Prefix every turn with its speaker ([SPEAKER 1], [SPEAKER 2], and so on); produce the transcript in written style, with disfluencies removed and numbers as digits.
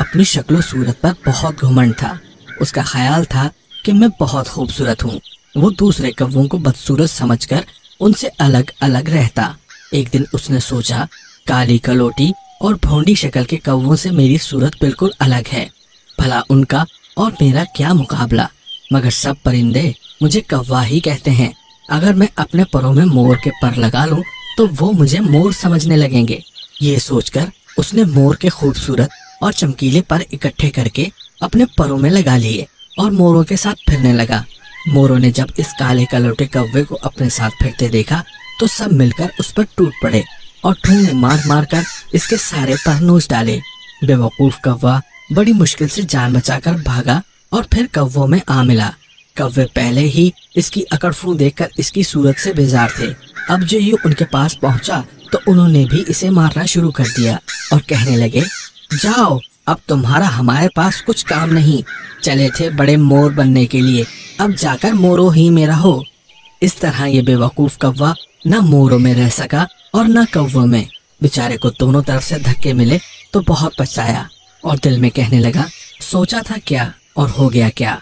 [SPEAKER 1] अपनी शक्ल सूरत पर बहुत घमंड था। उसका ख्याल था कि मैं बहुत खूबसूरत हूँ। वो दूसरे कौवों को बदसूरत समझकर उनसे अलग अलग रहता। एक दिन उसने सोचा, काली कलोटी और भौंडी शक्ल के कौवों से मेरी सूरत बिल्कुल अलग है, भला उनका और मेरा क्या मुकाबला। मगर सब परिंदे मुझे कौवा ही कहते हैं। अगर मैं अपने परों में मोर के पर लगा लूं तो वो मुझे मोर समझने लगेंगे। ये सोचकर उसने मोर के खूबसूरत और चमकीले पर इकट्ठे करके अपने परों में लगा लिए और मोरों के साथ फिरने लगा। मोरों ने जब इस काले कलौटे कौवे को अपने साथ फिरते देखा तो सब मिलकर उस पर टूट पड़े और ठूंगे मार मार कर इसके सारे पर नोच डाले। बेवकूफ कौवा बड़ी मुश्किल से जान बचाकर भागा और फिर कौवों में आ मिला। कौवे पहले ही इसकी अकड़फू देखकर इसकी सूरत से बेजार थे। अब जो ये उनके पास पहुंचा तो उन्होंने भी इसे मारना शुरू कर दिया और कहने लगे, जाओ, अब तुम्हारा हमारे पास कुछ काम नहीं। चले थे बड़े मोर बनने के लिए, अब जाकर मोरों ही में रहो। इस तरह ये बेवकूफ कौवा न मोरों में रह सका और न कौवों में। बेचारे को दोनों तरफ से धक्के मिले तो बहुत पछताया और दिल में कहने लगा, सोचा था क्या और हो गया क्या।